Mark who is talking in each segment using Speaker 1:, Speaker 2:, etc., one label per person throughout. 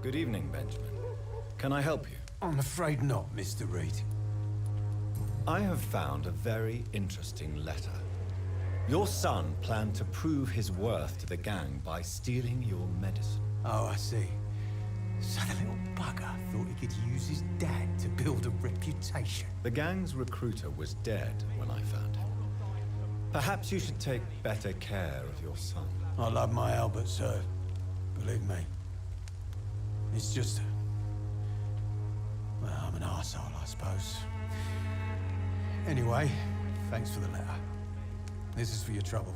Speaker 1: Good evening, Benjamin. Can I help you?
Speaker 2: I'm afraid not, Mr. Reed.
Speaker 1: I have found a very interesting letter. Your son planned to prove his worth to the gang by stealing your medicine.
Speaker 2: Oh, I see. So the little bugger thought he could use his dad to build a reputation.
Speaker 1: The gang's recruiter was dead when I found him. Perhaps you should take better care of your son.
Speaker 2: I love my Albert, sir. Believe me. It's just... well, I'm an arsehole, I suppose. Anyway, thanks for the letter. This is for your trouble.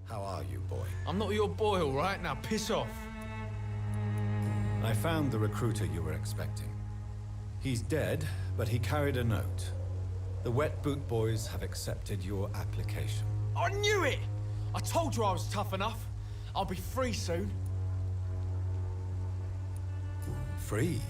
Speaker 1: How are you, boy?
Speaker 3: I'm not your boy, all right? Now piss off.
Speaker 1: I found the recruiter you were expecting. He's dead, but he carried a note. The Wet Boot Boys have accepted your application.
Speaker 3: I knew it! I told you I was tough enough. I'll be free soon.
Speaker 1: Free?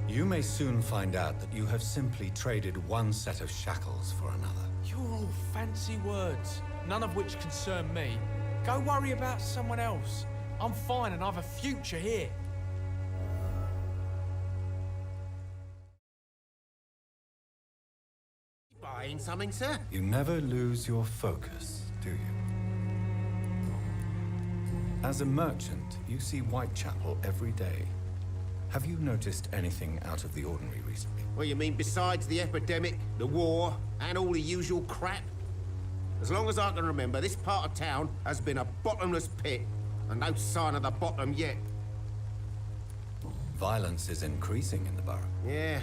Speaker 1: You may soon find out that you have simply traded one set of shackles for another.
Speaker 3: You're all fancy words, none of which concern me. Go worry about someone else. I'm fine and I have a future here.
Speaker 4: Buying something, sir?
Speaker 1: You never lose your focus, do you? As a merchant, you see Whitechapel every day. Have you noticed anything out of the ordinary recently?
Speaker 4: Well, you mean besides the epidemic, the war, and all the usual crap? As long as I can remember, this part of town has been a bottomless pit, and no sign of the bottom yet.
Speaker 1: Violence is increasing in the borough.
Speaker 4: Yeah.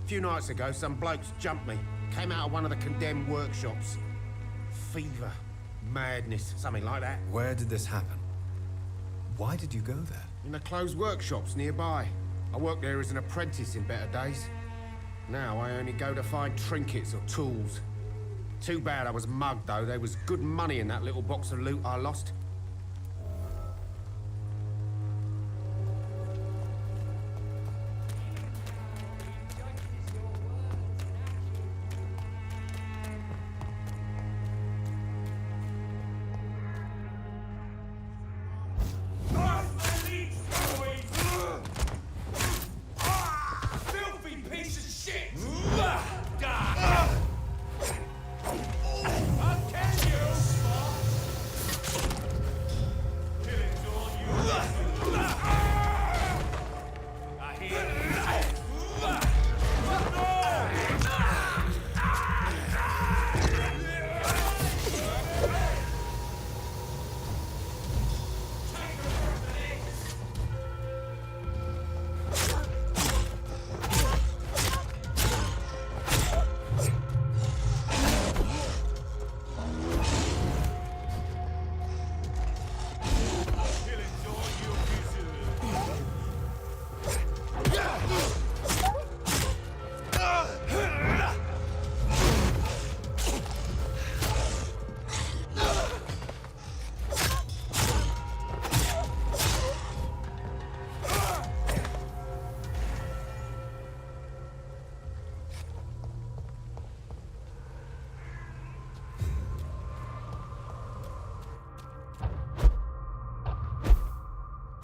Speaker 4: A few nights ago, some blokes jumped me. Came out of one of the condemned workshops. Fever, madness, something like that.
Speaker 1: Where did this happen? Why did you go there?
Speaker 4: In the closed workshops nearby. I worked there as an apprentice in better days. Now I only go to find trinkets or tools. Too bad I was mugged, though. There was good money in that little box of loot I lost.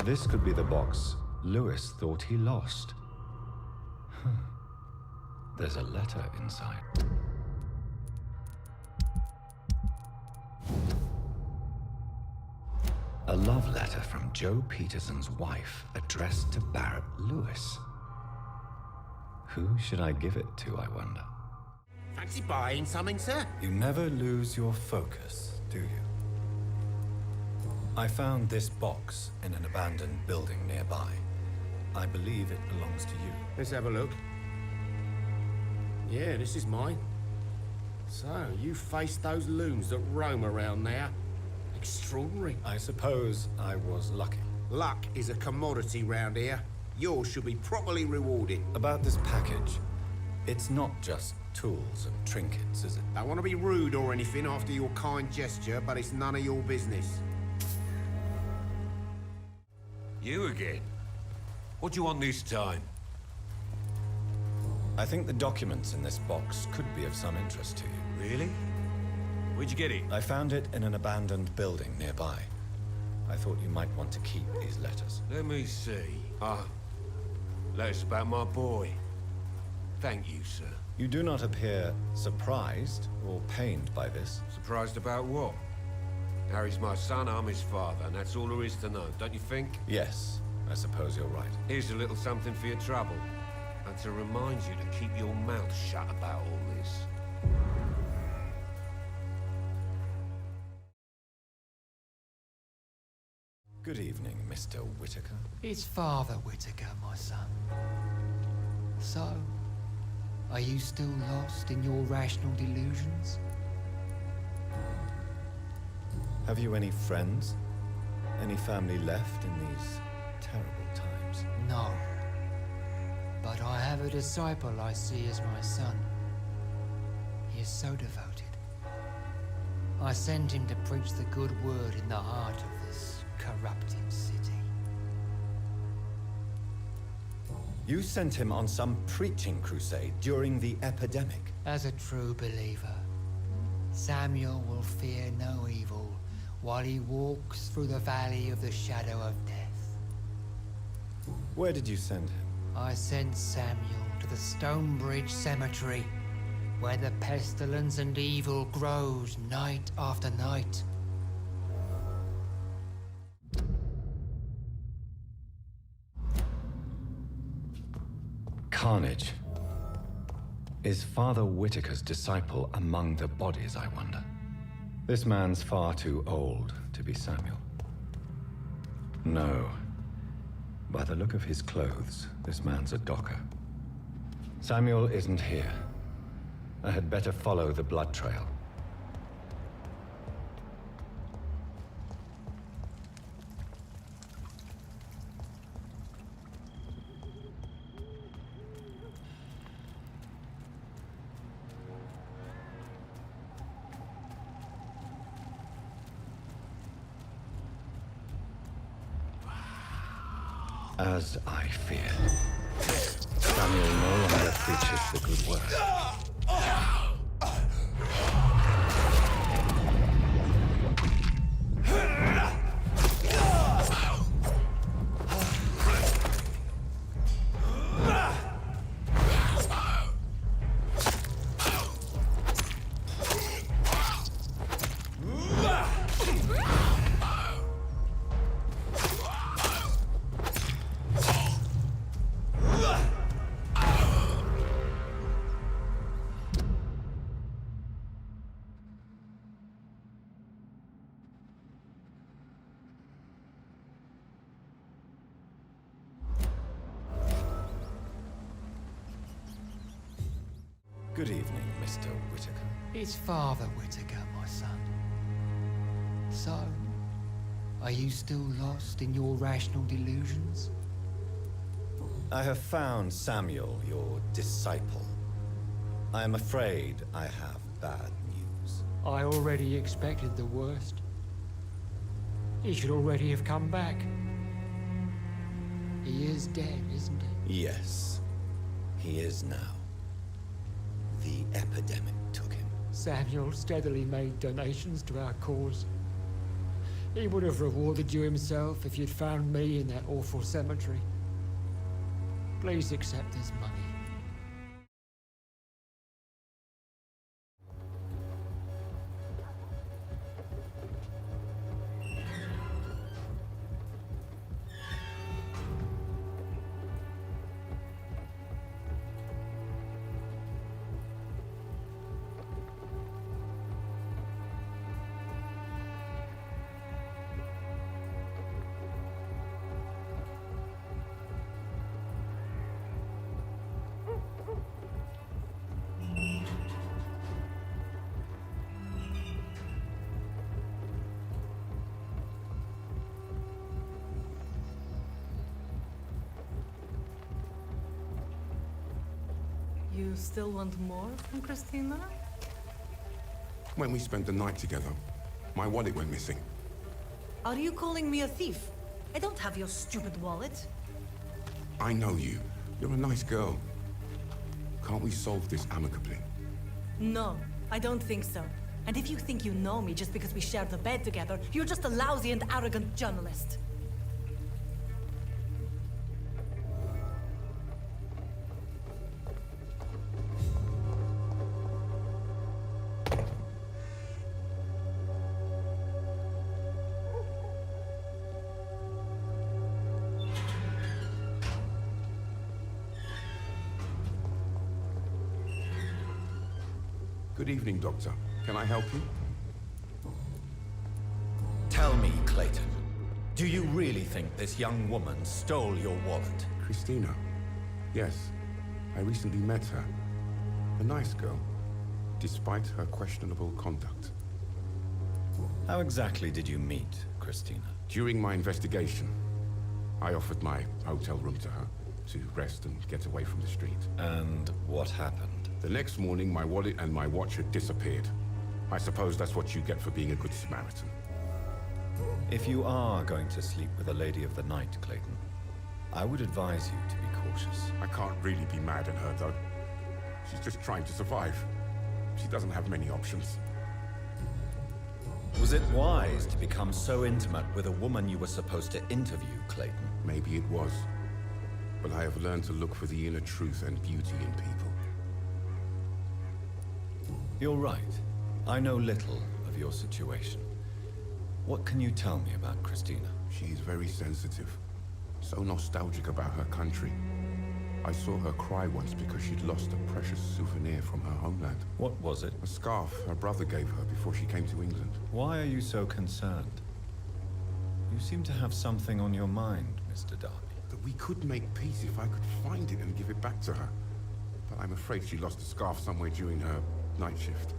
Speaker 1: This could be the box Lewis thought he lost. There's a letter inside. A love letter from Joe Peterson's wife, addressed to Barrett Lewis. Who should I give it to, I wonder?
Speaker 4: Fancy buying something, sir?
Speaker 1: You never lose your focus, do you? I found this box in an abandoned building nearby. I believe it belongs to you.
Speaker 4: Let's have a look. Yeah, this is mine. So, you faced those loons that roam around there. Extraordinary.
Speaker 1: I suppose I was lucky.
Speaker 4: Luck is a commodity round here. Yours should be properly rewarded.
Speaker 1: About this package, it's not just tools and trinkets, is it?
Speaker 4: Don't want to be rude or anything after your kind gesture, but it's none of your business.
Speaker 5: You again? What do you want this time?
Speaker 1: I think the documents in this box could be of some interest to you.
Speaker 5: Really? Where'd you get it?
Speaker 1: I found it in an abandoned building nearby. I thought you might want to keep these letters.
Speaker 5: Let me see. Letters about my boy. Thank you, sir.
Speaker 1: You do not appear surprised or pained by this.
Speaker 5: Surprised about what? Harry's my son, I'm his father, and that's all there is to know, don't you think?
Speaker 1: Yes, I suppose you're right.
Speaker 5: Here's a little something for your trouble. And to remind you to keep your mouth shut about all this.
Speaker 1: Good evening, Mr. Whitaker.
Speaker 2: It's Father Whitaker, my son. So, are you still lost in your rational delusions?
Speaker 1: Have you any friends? Any family left in these terrible times?
Speaker 2: No. But I have a disciple I see as my son. He is so devoted. I sent him to preach the good word in the heart of this corrupted city.
Speaker 1: You sent him on some preaching crusade during the epidemic.
Speaker 2: As a true believer, Samuel will fear no evil while he walks through the valley of the shadow of death.
Speaker 1: Where did you send him?
Speaker 2: I sent Samuel to the Stonebridge Cemetery, where the pestilence and evil grows night after night.
Speaker 1: Carnage. Is Father Whitaker's disciple among the bodies, I wonder? This man's far too old to be Samuel. No. By the look of his clothes, this man's a docker. Samuel isn't here. I had better follow the blood trail. As I feared, Samuel no longer preaches the good word. Good evening, Mr. Whitaker.
Speaker 2: It's Father Whitaker, my son. So, are you still lost in your rational delusions?
Speaker 1: I have found Samuel, your disciple. I am afraid I have bad news.
Speaker 2: I already expected the worst. He should already have come back. He is dead, isn't he?
Speaker 1: Yes, he is now. The epidemic took him.
Speaker 2: Samuel steadily made donations to our cause. He would have rewarded you himself if you'd found me in that awful cemetery. Please accept his money.
Speaker 6: You still want more from Christina?
Speaker 7: When we spent the night together, my wallet went missing.
Speaker 6: Are you calling me a thief? I don't have your stupid wallet.
Speaker 7: I know you. You're a nice girl. Can't we solve this amicably?
Speaker 6: No, I don't think so. And if you think you know me just because we share the bed together, you're just a lousy and arrogant journalist.
Speaker 7: Good evening, Doctor. Can I help you?
Speaker 1: Tell me, Clayton, do you really think this young woman stole your wallet?
Speaker 7: Christina. Yes, I recently met her. A nice girl, despite her questionable conduct.
Speaker 1: How exactly did you meet Christina?
Speaker 7: During my investigation, I offered my hotel room to her to rest and get away from the street.
Speaker 1: And what happened?
Speaker 7: The next morning, my wallet and my watch had disappeared. I suppose that's what you get for being a good Samaritan.
Speaker 1: If you are going to sleep with a lady of the night, Clayton, I would advise you to be cautious.
Speaker 7: I can't really be mad at her, though. She's just trying to survive. She doesn't have many options.
Speaker 1: Was it wise to become so intimate with a woman you were supposed to interview, Clayton?
Speaker 7: Maybe it was. But I have learned to look for the inner truth and beauty in people.
Speaker 1: You're right. I know little of your situation. What can you tell me about Christina?
Speaker 7: She's very sensitive. So nostalgic about her country. I saw her cry once because she'd lost a precious souvenir from her homeland.
Speaker 1: What was it?
Speaker 7: A scarf her brother gave her before she came to England.
Speaker 1: Why are you so concerned? You seem to have something on your mind, Mr. Darby.
Speaker 7: That we could make peace if I could find it and give it back to her. But I'm afraid she lost the scarf somewhere during her night shift.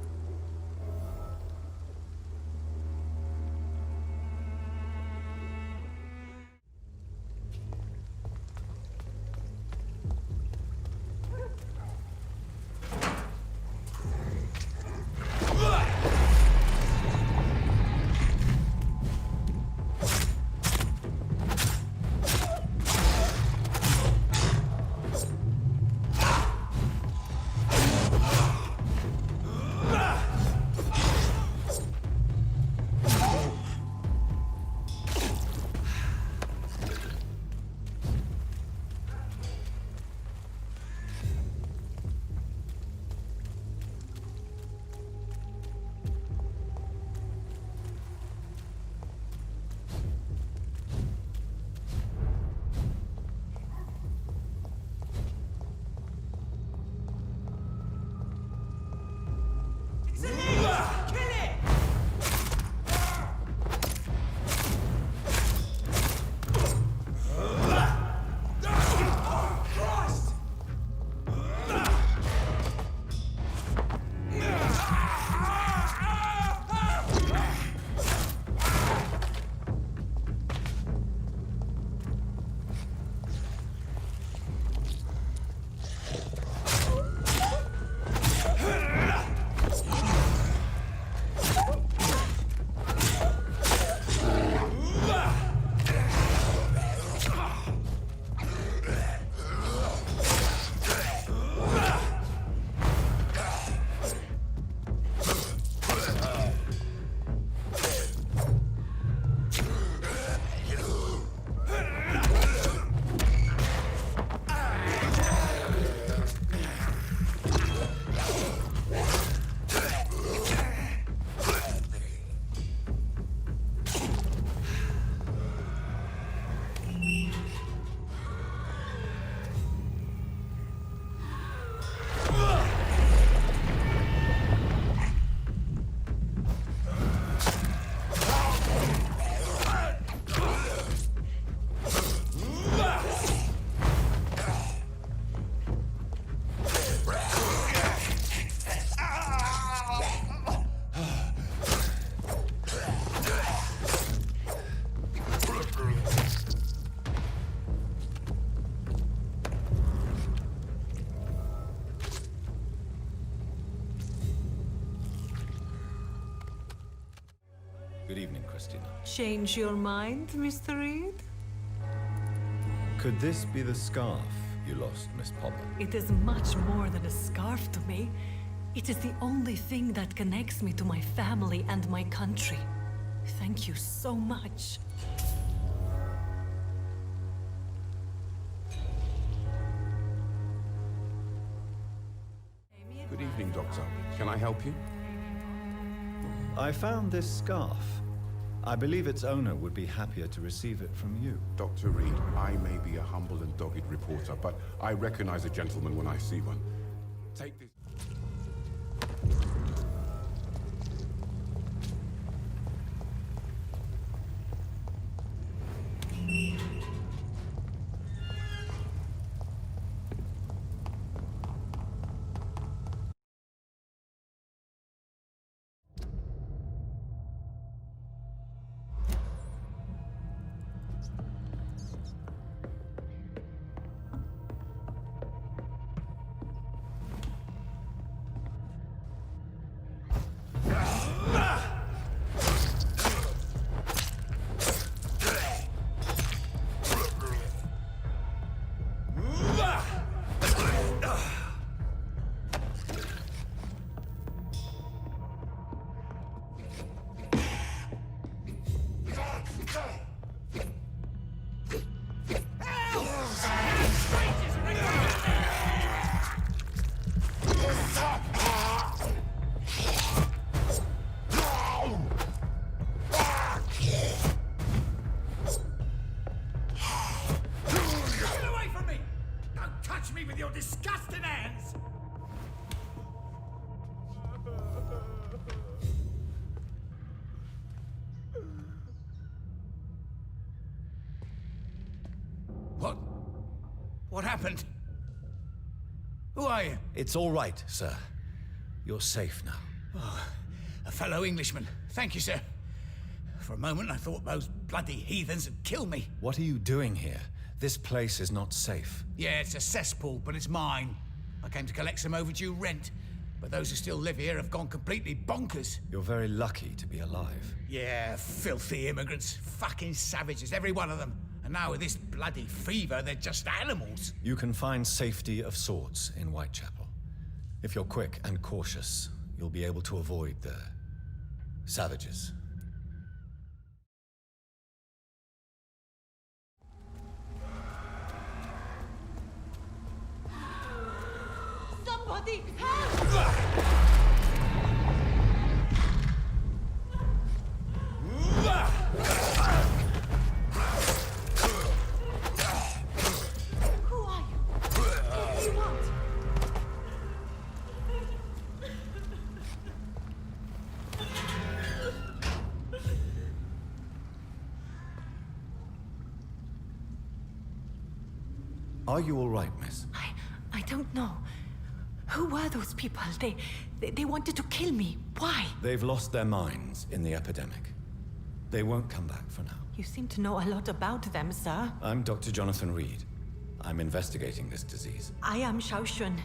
Speaker 1: Good evening, Christina.
Speaker 6: Change your mind, Mr. Reed?
Speaker 1: Could this be the scarf you lost, Miss Popper?
Speaker 6: It is much more than a scarf to me. It is the only thing that connects me to my family and my country. Thank you so much.
Speaker 7: Good evening, Doctor. Can I help you?
Speaker 1: I found this scarf. I believe its owner would be happier to receive it from you.
Speaker 7: Dr. Reed, I may be a humble and dogged reporter, but I recognize a gentleman when I see one. Take this.
Speaker 8: What happened? Who are you?
Speaker 1: It's all right, sir. You're safe now.
Speaker 8: Oh, a fellow Englishman. Thank you, sir. For a moment, I thought those bloody heathens had killed me.
Speaker 1: What are you doing here? This place is not safe.
Speaker 8: Yeah, it's a cesspool, but it's mine. I came to collect some overdue rent, but those who still live here have gone completely bonkers.
Speaker 1: You're very lucky to be alive.
Speaker 8: Yeah, filthy immigrants. Fucking savages, every one of them. And now with this bloody fever, they're just animals.
Speaker 1: You can find safety of sorts in Uайтчепел. If you're quick and cautious, you'll be able to avoid the savages.
Speaker 6: Somebody help!
Speaker 1: Are you all right, miss?
Speaker 6: I don't know. Who were those people? They wanted to kill me. Why?
Speaker 1: They've lost their minds in the epidemic. They won't come back for now.
Speaker 6: You seem to know a lot about them, sir.
Speaker 1: I'm Dr. Jonathan Reed. I'm investigating this disease.
Speaker 6: I am Xiaoxun.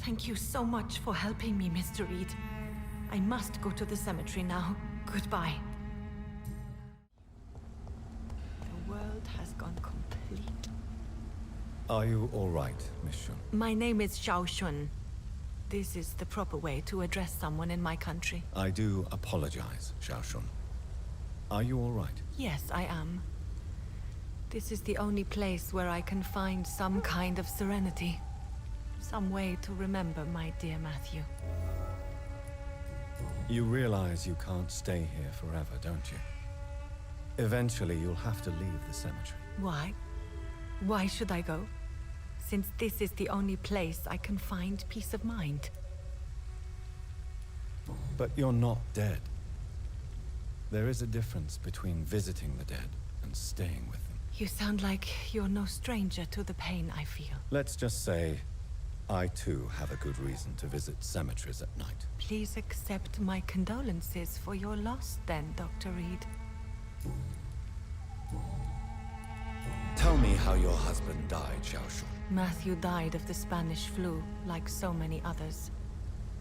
Speaker 6: Thank you so much for helping me, Mr. Reed. I must go to the cemetery now. Goodbye. The world has gone complete.
Speaker 1: Are you all right, Miss Shun?
Speaker 6: My name is Xiaoxun. This is the proper way to address someone in my country.
Speaker 1: I do apologize, Xiaoxun. Are you all right?
Speaker 6: Yes, I am. This is the only place where I can find some kind of serenity. Some way to remember my dear Matthew.
Speaker 1: You realize you can't stay here forever, don't you? Eventually, you'll have to leave the cemetery.
Speaker 6: Why? Why should I go? Since this is the only place I can find peace of mind.
Speaker 1: But you're not dead. There is a difference between visiting the dead and staying with them.
Speaker 6: You sound like you're no stranger to the pain I feel.
Speaker 1: Let's just say, I too have a good reason to visit cemeteries at night.
Speaker 6: Please accept my condolences for your loss then, Dr. Reed.
Speaker 1: Tell me how your husband died, Xiaoxun.
Speaker 6: Matthew died of the Spanish flu, like so many others.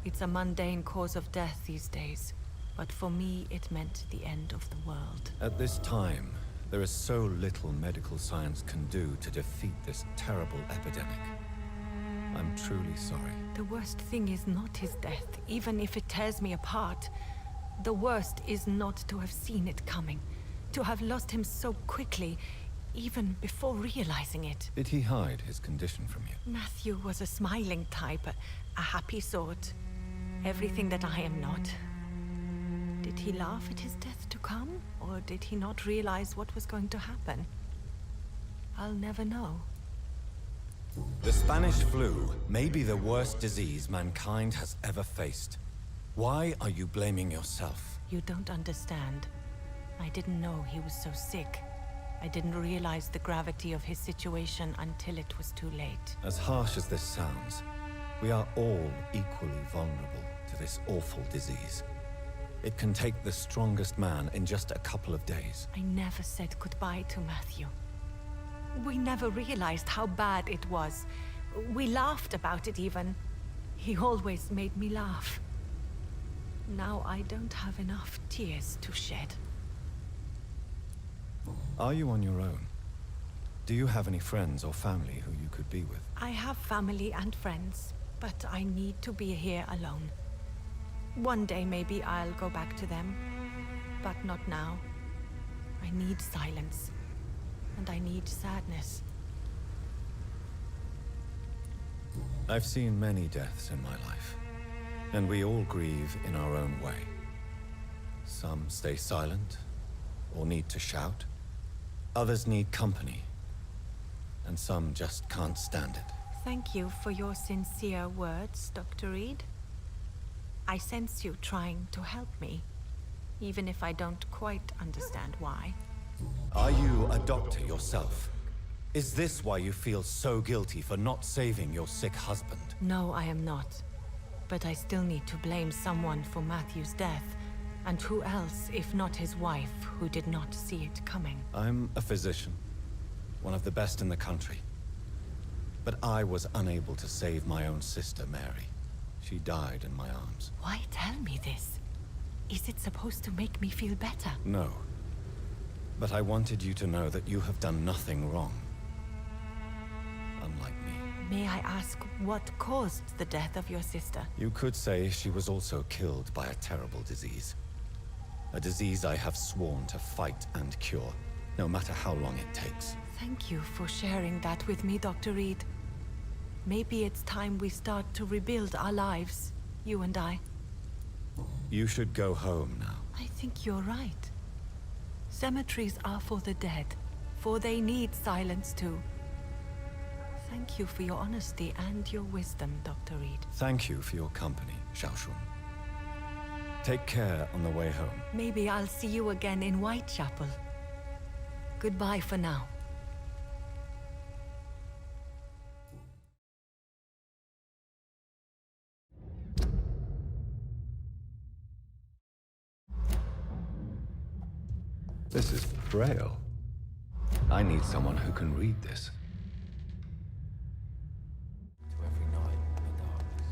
Speaker 6: It's a mundane cause of death these days, but for me it meant the end of the world.
Speaker 1: At this time, there is so little medical science can do to defeat this terrible epidemic. I'm truly sorry.
Speaker 6: The worst thing is not his death, even if it tears me apart. The worst is not to have seen it coming, to have lost him so quickly, even before realizing it.
Speaker 1: Did he hide his condition from you?
Speaker 6: Matthew was a smiling type, a happy sort. Everything that I am not. Did he laugh at his death to come, or did he not realize what was going to happen? I'll never know.
Speaker 1: The Spanish flu may be the worst disease mankind has ever faced. Why are you blaming yourself?
Speaker 6: You don't understand. I didn't know he was so sick. I didn't realize the gravity of his situation until it was too late.
Speaker 1: As harsh as this sounds, we are all equally vulnerable to this awful disease. It can take the strongest man in just a couple of days.
Speaker 6: I never said goodbye to Matthew. We never realized how bad it was. We laughed about it even. He always made me laugh. Now I don't have enough tears to shed.
Speaker 1: Are you on your own? Do you have any friends or family who you could be with?
Speaker 6: I have family and friends, but I need to be here alone. One day maybe I'll go back to them, but not now. I need silence, and I need sadness.
Speaker 1: I've seen many deaths in my life, and we all grieve in our own way. Some stay silent, or need to shout. Others need company, and some just can't stand it.
Speaker 6: Thank you for your sincere words, Dr. Reed. I sense you trying to help me, even if I don't quite understand why.
Speaker 1: Are you a doctor yourself? Is this why you feel so guilty for not saving your sick husband?
Speaker 6: No, I am not. But I still need to blame someone for Matthew's death. And who else, if not his wife, who did not see it coming?
Speaker 1: I'm a physician, one of the best in the country. But I was unable to save my own sister, Mary. She died in my arms.
Speaker 6: Why tell me this? Is it supposed to make me feel better?
Speaker 1: No. But I wanted you to know that you have done nothing wrong. Unlike me.
Speaker 6: May I ask what caused the death of your sister?
Speaker 1: You could say she was also killed by a terrible disease. A disease I have sworn to fight and cure, no matter how long it takes.
Speaker 6: Thank you for sharing that with me, Dr. Reed. Maybe it's time we start to rebuild our lives, you and I.
Speaker 1: You should go home now.
Speaker 6: I think you're right. Cemeteries are for the dead, for they need silence too. Thank you for your honesty and your wisdom, Dr. Reed.
Speaker 1: Thank you for your company, Xiaoshun. Take care on the way home.
Speaker 6: Maybe I'll see you again in Uайтчепел. Goodbye for now.
Speaker 1: This is Braille. I need someone who can read this.
Speaker 3: To every night in the darkness.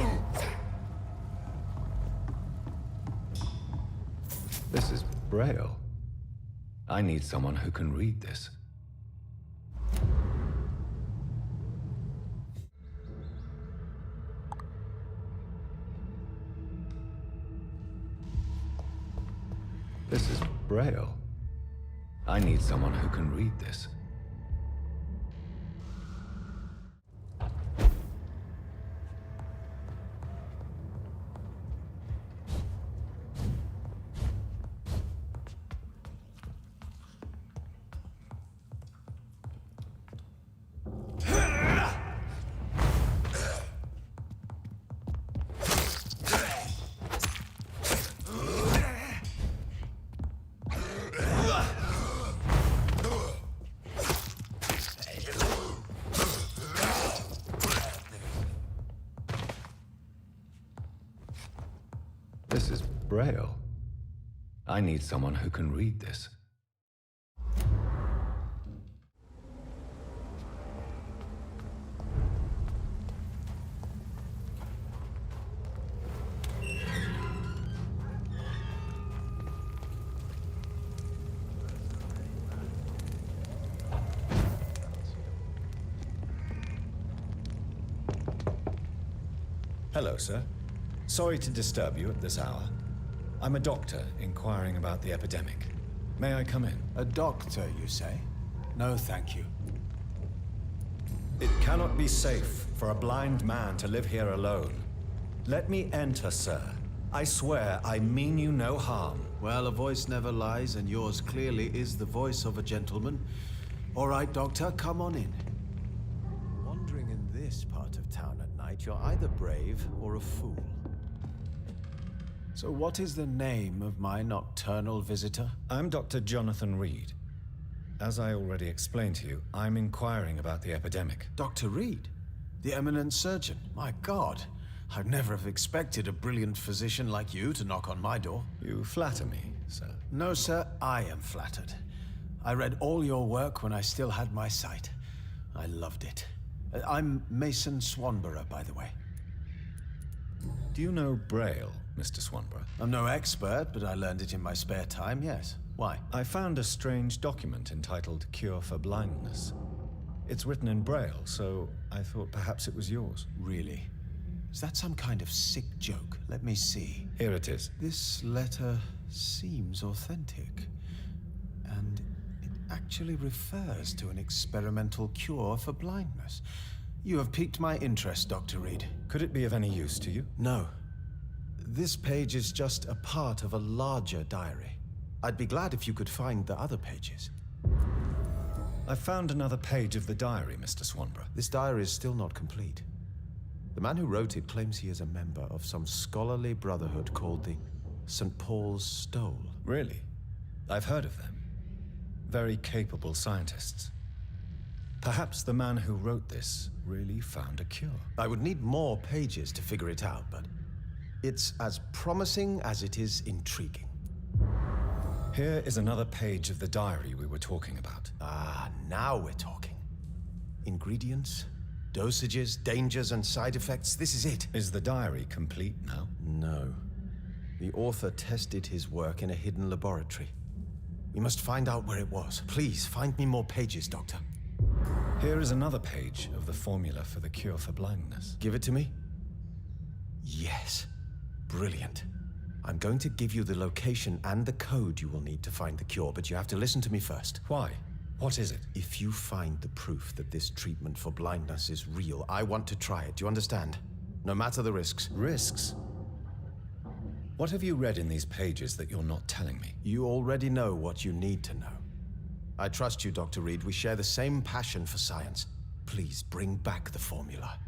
Speaker 1: This is Braille. I need someone who can read this. This is Braille. I need someone who can read this. Braille? I need someone who can read this. Hello, sir. Sorry to disturb you at this hour. I'm a doctor inquiring about the epidemic. May I come in?
Speaker 9: A doctor, you say? No, thank you.
Speaker 1: It cannot be safe for a blind man to live here alone. Let me enter, sir. I swear I mean you no harm.
Speaker 9: Well, a voice never lies, and yours clearly is the voice of a gentleman. All right, Doctor, come on in. Wandering in this part of town at night, you're either brave or a fool. So what is the name of my nocturnal visitor?
Speaker 1: I'm Dr. Jonathan Reed. As I already explained to you, I'm inquiring about the epidemic.
Speaker 9: Dr. Reed? The eminent surgeon? My God, I'd never have expected a brilliant physician like you to knock on my door.
Speaker 1: You flatter me, sir.
Speaker 9: No, sir, I am flattered. I read all your work when I still had my sight. I loved it. I'm Mason Swanborough, by the way.
Speaker 1: Do you know Braille, Mr. Swanborough?
Speaker 9: I'm no expert, but I learned it in my spare time, yes. Why?
Speaker 1: I found a strange document entitled Cure for Blindness. It's written in Braille, so I thought perhaps it was yours.
Speaker 9: Really? Is that some kind of sick joke? Let me see.
Speaker 1: Here it is.
Speaker 9: This letter seems authentic. And it actually refers to an experimental cure for blindness. You have piqued my interest, Dr. Reed.
Speaker 1: Could it be of any use to you?
Speaker 9: No. This page is just a part of a larger diary. I'd be glad if you could find the other pages.
Speaker 1: I found another page of the diary, Mr. Swanborough.
Speaker 9: This diary is still not complete. The man who wrote it claims he is a member of some scholarly brotherhood called the St. Paul's Stole.
Speaker 1: Really? I've heard of them. Very capable scientists. Perhaps the man who wrote this really found a cure.
Speaker 9: I would need more pages to figure it out, but it's as promising as it is intriguing.
Speaker 1: Here is another page of the diary we were talking about.
Speaker 9: Ah, now we're talking. Ingredients, dosages, dangers, and side effects. This is it.
Speaker 1: Is the diary complete now?
Speaker 9: No. The author tested his work in a hidden laboratory. We must find out where it was. Please, find me more pages, Doctor.
Speaker 1: Here is another page of the formula for the cure for blindness.
Speaker 9: Give it to me? Yes. Brilliant. I'm going to give you the location and the code you will need to find the cure, but you have to listen to me first.
Speaker 1: Why? What is it?
Speaker 9: If you find the proof that this treatment for blindness is real, I want to try it. Do you understand? No matter the risks.
Speaker 1: Risks? What have you read in these pages that you're not telling me?
Speaker 9: You already know what you need to know. I trust you, Dr. Reed. We share the same passion for science. Please bring back the formula.